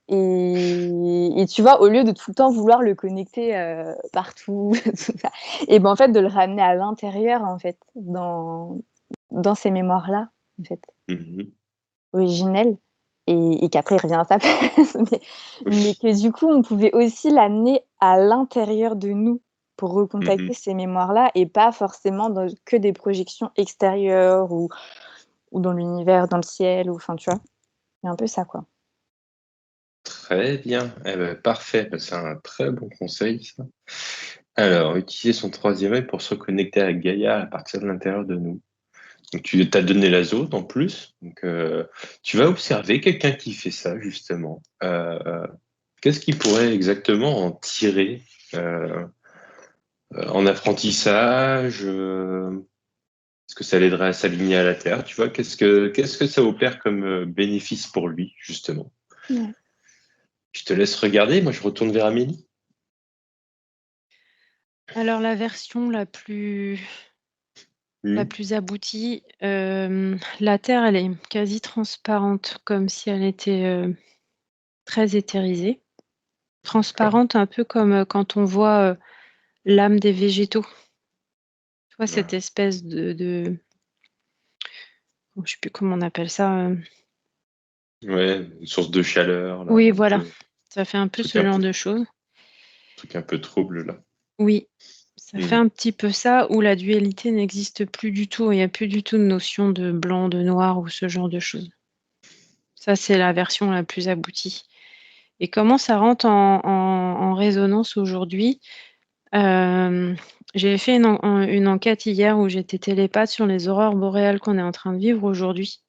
et tu vois, au lieu de tout le temps vouloir le connecter, partout, tout ça, et ben, en fait, de le ramener à l'intérieur, en fait, dans ces mémoires-là, en fait, Mhm. originelles, et qu'après il revient à sa place, mais Oui. que du coup, on pouvait aussi l'amener à l'intérieur de nous pour Mhm. recontacter ces mémoires-là, et pas forcément dans que des projections extérieures ou dans l'univers, dans le ciel, ou enfin, tu vois? C'est un peu ça, quoi. Très bien. Eh ben, parfait. Ben, c'est un très bon conseil, ça. Alors, utiliser son 3e œil pour se reconnecter à Gaïa à partir de l'intérieur de nous. Donc, tu t'as donné la zone en plus. Donc, tu vas observer quelqu'un qui fait ça, justement. Qu'est-ce qu'il pourrait exactement en tirer en apprentissage? Est-ce que ça l'aiderait à s'aligner à la Terre? Tu vois, qu'est-ce que ça opère comme bénéfice pour lui, justement? Ouais. Je te laisse regarder. Moi, je retourne vers Amélie. Alors la version la plus Hmm. aboutie, la terre, elle est quasi transparente, comme si elle était, très éthérisée. D'accord. Transparente, un peu comme, quand on voit, l'âme des végétaux. Tu vois cette Voilà. espèce de oh, je sais plus comment on appelle ça, Ouais, une source de chaleur, là, oui, un voilà, peu, ça fait un peu truc ce un genre peu, de choses. truc un peu trouble, là. Oui, ça fait Hmm. un petit peu ça, où la dualité n'existe plus du tout. Il y a plus du tout de notion de blanc, de noir ou ce genre de choses. Ça, c'est la version la plus aboutie. Et comment ça rentre en résonance aujourd'hui? J'ai fait une enquête hier où j'étais télépathe sur les aurores boréales qu'on est en train de vivre aujourd'hui,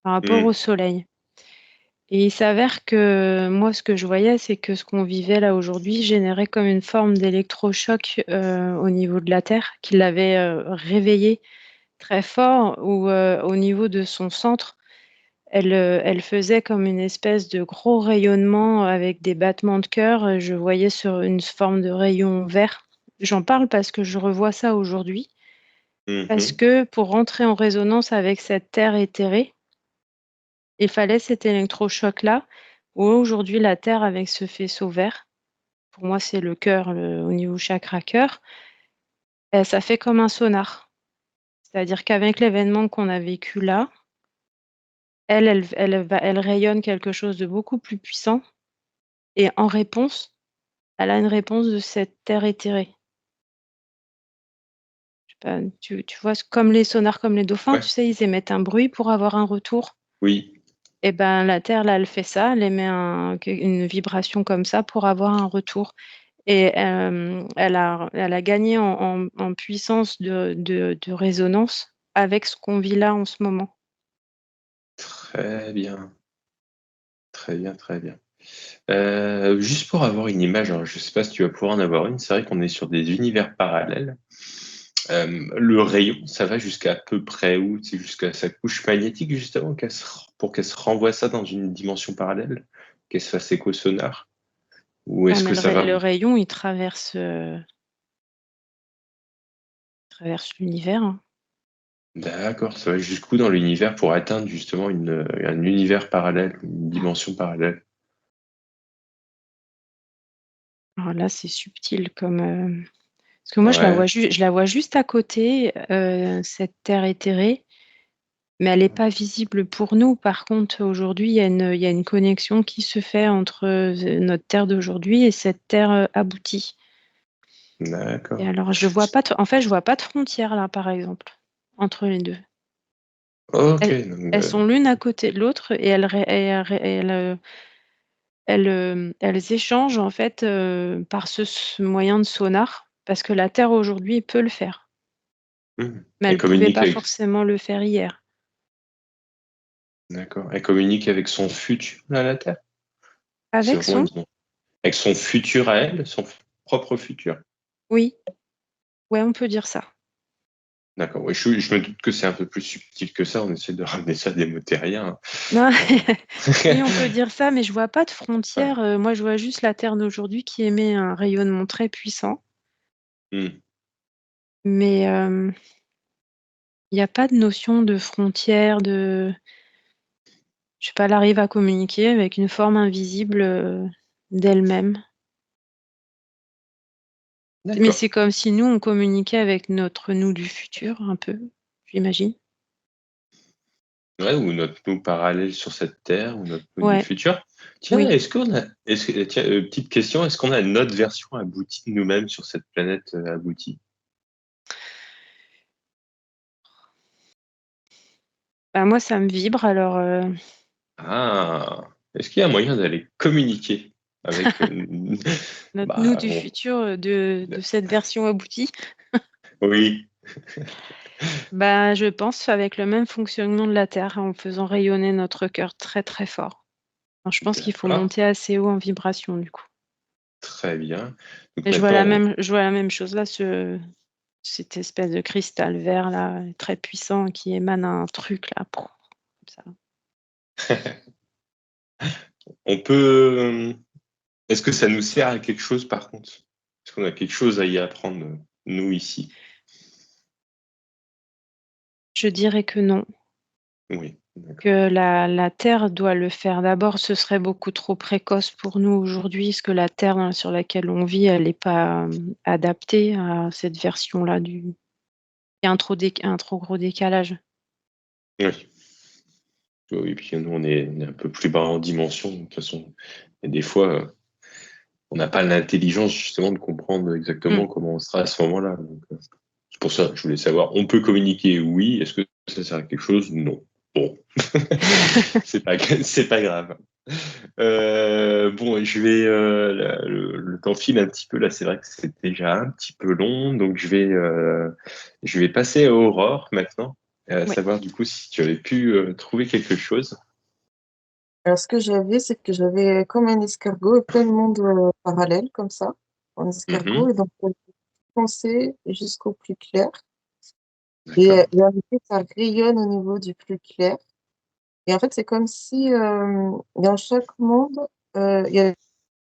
par rapport Hmm. au soleil. Et il s'avère que moi, ce que je voyais, c'est que ce qu'on vivait là aujourd'hui générait comme une forme d'électrochoc, au niveau de la Terre, qui l'avait, réveillée très fort, où, au niveau de son centre, elle faisait comme une espèce de gros rayonnement avec des battements de cœur, je voyais sur une forme de rayon vert. J'en parle parce que je revois ça aujourd'hui, parce Mhm. que pour rentrer en résonance avec cette terre éthérée, il fallait cet électrochoc-là, où aujourd'hui la terre avec ce faisceau vert, pour moi c'est le cœur, au niveau chakra cœur, ça fait comme un sonar. C'est-à-dire qu'avec l'événement qu'on a vécu là, elle rayonne quelque chose de beaucoup plus puissant, et en réponse, elle a une réponse de cette terre éthérée. Je sais pas, tu vois? C'est comme les sonars, comme les dauphins, Ouais. tu sais, ils émettent un bruit pour avoir un retour. Oui. Et ben, la terre là, elle fait ça, elle émet une vibration comme ça pour avoir un retour. Et elle a gagné en puissance de résonance avec ce qu'on vit là en ce moment. Très bien. Très bien, très bien. Juste pour avoir une image, alors je ne sais pas si tu vas pouvoir en avoir une, c'est vrai qu'on est sur des univers parallèles. Le rayon, ça va jusqu'à peu près où? C'est jusqu'à sa couche magnétique, justement, pour qu'elle se renvoie ça dans une dimension parallèle, qu'elle se fasse écho sonar? Ou Ah, est-ce mais que ça va? le rayon, il traverse l'univers, hein. D'accord, ça va jusqu'où dans l'univers pour atteindre justement un univers parallèle, une dimension parallèle? Alors là, c'est subtil comme. Parce que moi, Ouais, je la vois juste à côté, cette terre éthérée, mais elle n'est pas visible pour nous. Par contre, aujourd'hui, il y a une connexion qui se fait entre notre terre d'aujourd'hui et cette terre aboutie. Et d'accord. alors, je vois pas en fait, je vois pas de frontière là, par exemple, entre les deux. Ok, Elles, donc, elles sont l'une à côté de l'autre et elles échangent en fait par ce moyen de sonar, parce que la Terre aujourd'hui peut le faire, mais elle elle ne pouvait communique pas avec, forcément le faire hier. d'accord, elle communique avec son futur à la Terre. C'est Avec vraiment son? avec son futur à elle, son propre futur. Oui, ouais, on peut dire ça. D'accord. Oui, je me doute que c'est un peu plus subtil que ça. On essaie de ramener ça à des mots terriens. Non, Euh, oui, on peut dire ça, mais je vois pas de ouais. frontière. Moi, je vois juste la Terre d'aujourd'hui qui émet un rayonnement très puissant, Hmm. mais il n'y a pas de notion de frontière, je sais pas, elle arrive à communiquer avec une forme invisible d'elle-même. Mais D'accord. c'est comme si nous, on communiquait avec notre nous du futur, un peu, j'imagine. Ouais, ou notre nous parallèle sur cette Terre, ou notre nous du Ouais, futur. Tiens, oui. tiens, petite question, est-ce qu'on a notre version aboutie de nous-mêmes sur cette planète aboutie? Bah, moi, ça me vibre, alors Ah, est-ce qu'il y a moyen d'aller communiquer avec, notre nous bah, du futur de cette version aboutie, oui, bah, je pense avec le même fonctionnement de la Terre, en faisant rayonner notre cœur très très fort. Alors, je pense qu'il faut d'accord, monter assez haut en vibration, du coup. très bien. Donc Et maintenant, je vois la même chose là, cette espèce de cristal vert là, très puissant qui émane un truc là, comme ça. on peut. Est-ce que ça nous sert à quelque chose par contre? Est-ce qu'on a quelque chose à y apprendre, nous ici? Je dirais que non. Oui, d'accord. Que la Terre doit le faire d'abord, ce serait beaucoup trop précoce pour nous aujourd'hui, parce que la Terre sur laquelle on vit, elle n'est pas adaptée à cette version-là du. Il y a un trop gros décalage. Oui. Oui, puis nous, on est un peu plus bas en dimension. De toute façon, et des fois, on n'a pas l'intelligence justement de comprendre Mm. exactement comment on sera à ce moment-là. Donc, c'est pour ça que je voulais savoir. On peut communiquer, oui. Est-ce que ça sert à quelque chose? Non. Bon, c'est pas grave. Bon, le temps file un petit peu là. C'est vrai que c'est déjà un petit peu long, donc je vais passer à Aurore maintenant, Ouais. savoir du coup si tu avais pu trouver quelque chose. Alors, ce que j'avais, c'est que j'avais comme un escargot et plein de mondes parallèles, comme ça, en escargot. Mhm, Et donc, j'ai pensé jusqu'au plus clair. d'accord. Et en effet, ça rayonne au niveau du plus clair. Et en fait, c'est comme si dans chaque monde, il y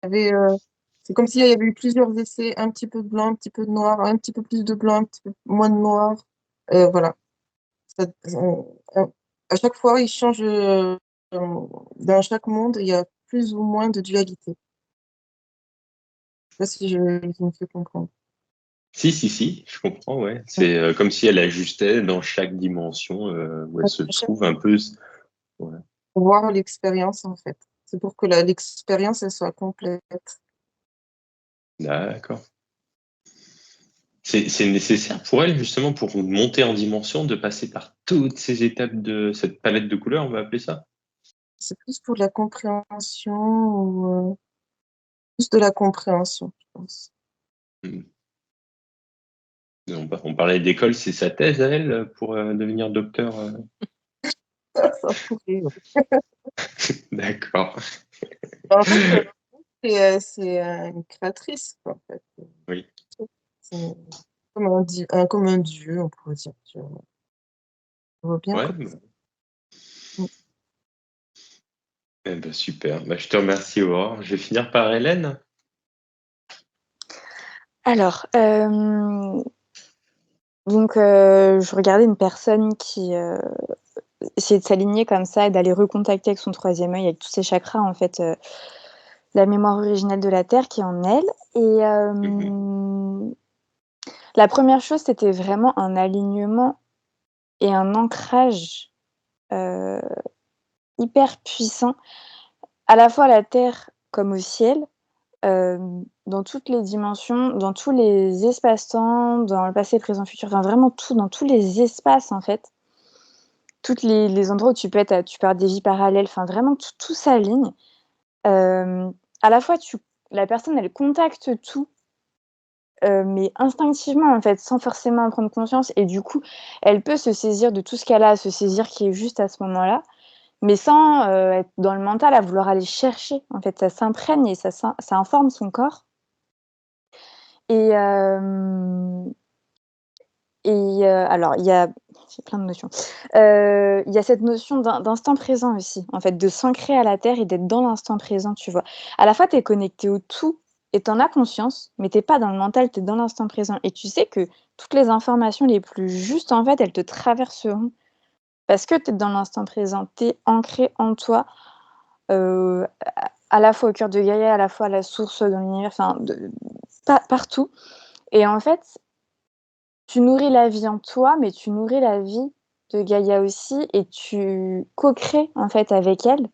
avait. C'est comme s'il y avait eu plusieurs essais, un petit peu de blanc, un petit peu de noir, un petit peu plus de blanc, un petit peu moins de noir. Voilà. Ça- à chaque fois, il change. Dans chaque monde, il y a plus ou moins de dualité. Je sais pas si je me fais comprendre. Si, je comprends, ouais. C'est comme si elle ajustait dans chaque dimension où elle se À chaque trouve un peu. Ouais. Pour voir l'expérience, en fait. C'est pour que l'expérience, elle soit complète. D'accord. C'est nécessaire pour elle, justement, pour monter en dimension, de passer par toutes ces étapes de cette palette de couleurs, on va appeler ça? C'est plus pour la compréhension, ou, plus de la compréhension, je pense. Hmm. On parlait d'école, c'est sa thèse à elle pour devenir docteur. Ça pourrait, ouais. D'accord. En fait, c'est une créatrice, quoi, en fait. Oui. C'est comme un dieu, on pourrait dire. Tu vois. On voit bien Ouais. comme ça. Mm. Eh ben, super. Bah, je te remercie, Aurore. Je vais finir par Hélène. Alors, donc, je regardais une personne qui essayait de s'aligner comme ça et d'aller recontacter avec son troisième œil, avec tous ses chakras, en fait, la mémoire originelle de la Terre qui est en elle. Et la première chose, c'était vraiment un alignement et un ancrage hyper puissant, à la fois à la Terre comme au ciel, dans toutes les dimensions, dans tous les espaces-temps, dans le passé, présent, futur, enfin vraiment tout, dans tous les espaces en fait. Toutes les endroits où tu peux être, tu peux avoir des vies parallèles, enfin vraiment tout s'aligne. À la fois la personne elle contacte tout, mais instinctivement en fait, sans forcément en prendre conscience et du coup, elle peut se saisir de tout ce qu'elle a à se saisir qui est juste à ce moment-là, mais sans, être dans le mental à vouloir aller chercher. En fait, ça s'imprègne et ça informe son corps. Et alors il y a j'ai plein de notions. Il y a cette notion d'instant présent aussi, en fait, de s'ancrer à la terre et d'être dans l'instant présent, tu vois? À la fois, tu es connecté au tout et tu en as conscience, mais tu es pas dans le mental, tu es dans l'instant présent et tu sais que toutes les informations les plus justes, en fait, elles te traverseront parce que tu es dans l'instant présent. Tu es ancré en toi, à la fois au cœur de Gaïa, à la fois à la source, dans l'univers, enfin de partout et en fait, tu nourris la vie en toi, mais tu nourris la vie de Gaïa aussi et tu co-crées, en fait, avec elle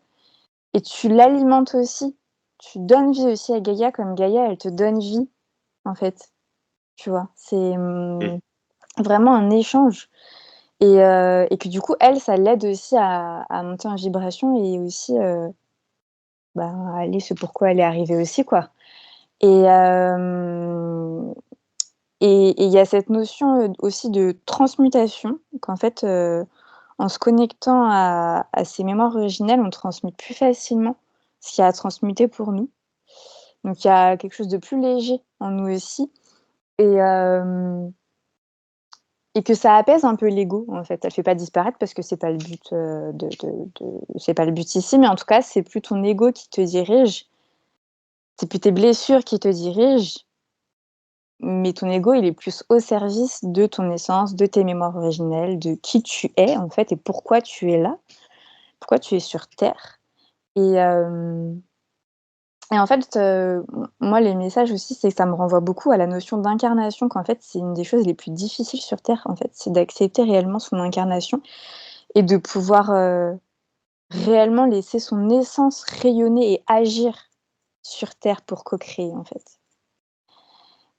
et tu l'alimentes aussi. Tu donnes vie aussi à Gaïa comme Gaïa, elle te donne vie, en fait, tu vois? C'est, Mm. vraiment un échange et que du coup, elle, ça l'aide aussi à monter en vibration et aussi, bah, à aller ce pourquoi elle est arrivée aussi, quoi et hem et il y a cette notion, aussi de transmutation, qu'en fait, en se connectant à ces mémoires originelles, on transmute plus facilement ce qu'il y a à transmuter pour nous. Donc il y a quelque chose de plus léger en nous aussi et hem et que ça apaise un peu l'ego, en fait. Ça le fait pas disparaître parce que c'est pas le but, c'est pas le but ici, mais en tout cas, c'est plus ton ego qui te dirige, c'est plus tes blessures qui te dirigent, mais ton ego, il est plus au service de ton essence, de tes mémoires originelles, de qui tu es, en fait et pourquoi tu es là, pourquoi tu es sur terre et hem et en fait, moi, les messages aussi, c'est que ça me renvoie beaucoup à la notion d'incarnation, qu'en fait, c'est une des choses les plus difficiles sur terre, en fait. C'est d'accepter réellement son incarnation et de pouvoir, réellement laisser son essence rayonner et agir sur terre pour co-créer, en fait.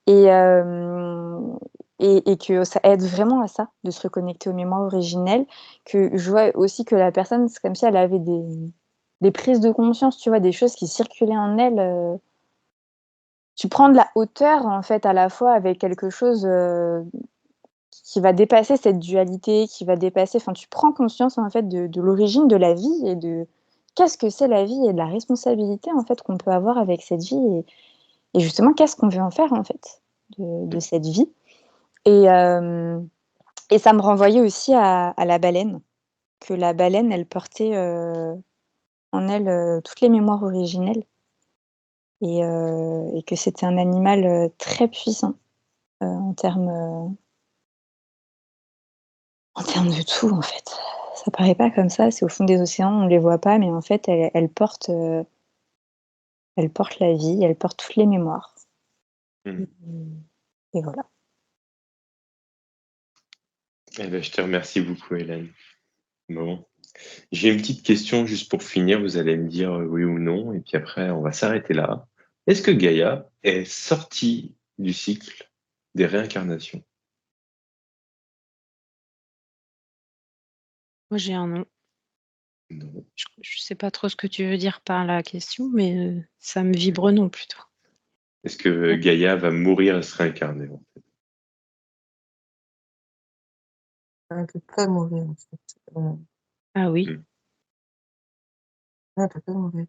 Et hem et que ça aide vraiment à ça, de se reconnecter aux mémoires originelles, que je vois aussi que la personne, c'est comme si elle avait des prises de conscience, tu vois? Des choses qui circulaient en elle, tu prends de la hauteur, en fait, à la fois avec quelque chose, qui va dépasser cette dualité, qui va dépasser enfin, tu prends conscience, en fait, de l'origine de la vie et de qu'est-ce que c'est la vie et de la responsabilité, en fait, qu'on peut avoir avec cette vie et justement, qu'est-ce qu'on veut en faire, en fait, de cette vie et hem et ça me renvoyait aussi à la baleine, que la baleine, elle portait, en elle, toutes les mémoires originelles et que c'était un animal, très puissant, en termes, en termes de tout, en fait. Ça paraît pas comme ça, c'est au fond des océans, on les voit pas, mais en fait, elle porte la vie, elle porte toutes les mémoires. Mm. Et voilà. Eh ben, je te remercie beaucoup, Hélène. Bon. J'ai une petite question juste pour finir. Vous allez me dire oui ou non, et puis après, on va s'arrêter là. Est-ce que Gaïa est sortie du cycle des réincarnations? Moi, j'ai un nom. Non. Je sais pas trop ce que tu veux dire par la question, mais ça me vibre non plutôt. Est-ce que Gaïa va mourir et se réincarner en fait? Elle ne peut pas mourir, en fait. Ah oui. Mm. Elle ne peut pas mourir.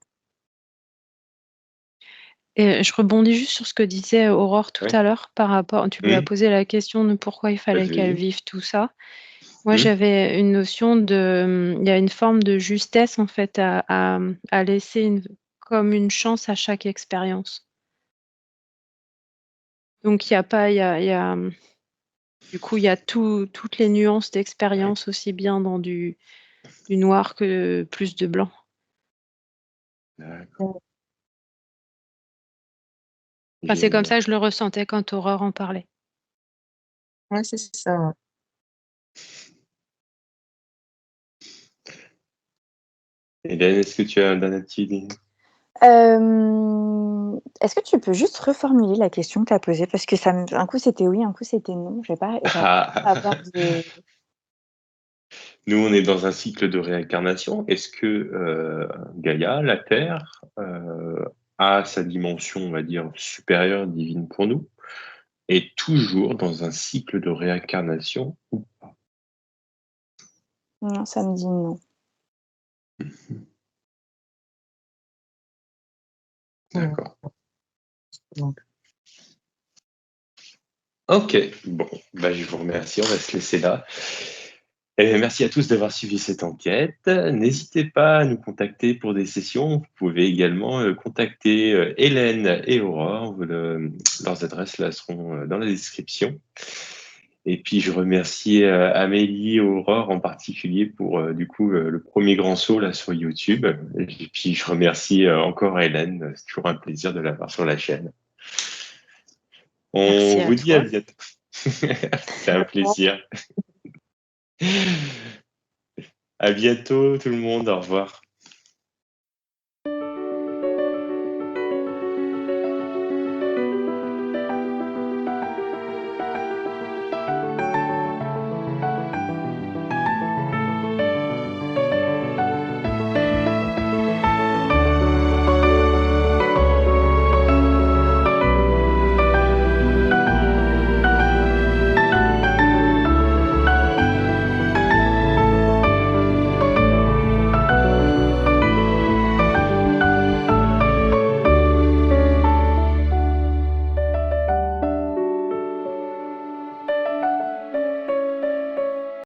Et je rebondis juste sur ce que disait Aurore tout Ouais. à l'heure par rapport, tu lui as posé la question de pourquoi il fallait qu'elle Vas-y. vive tout ça. Moi, Mm. j'avais une notion de, il y a une forme de justesse en fait à laisser comme une chance à chaque expérience. Donc il y a pas, du coup, il y a toutes les nuances d'expérience aussi bien dans du noir que plus de blanc. D'accord. Enfin, c'est comme Génial. ça que je le ressentais quand Aurore en parlait. Ouais, c'est ça. Ouais. Hélène, est-ce que tu as un dernier petit idée? Est-ce que tu peux juste reformuler la question que tu as posée? Parce que un coup c'était oui, un coup c'était non. J'ai pas avoir de... Nous, on est dans un cycle de réincarnation. Est-ce que Gaïa, la Terre, a sa dimension, on va dire, supérieure, divine pour nous, est toujours dans un cycle de réincarnation? Non, ça me dit non. D'accord. Donc, Ok, bon, bah, je vous remercie, on va se laisser là. Et merci à tous d'avoir suivi cette enquête. N'hésitez pas à nous contacter pour des sessions. Vous pouvez également contacter Hélène et Aurore. Leurs adresses là seront dans la description. Et puis je remercie Amélie et Aurore en particulier pour du coup le premier grand saut là sur YouTube. Et puis je remercie encore Hélène. C'est toujours un plaisir de l'avoir sur la chaîne. On Merci à vous dit à toi. bientôt. C'est un plaisir. À bientôt tout le monde. Au revoir.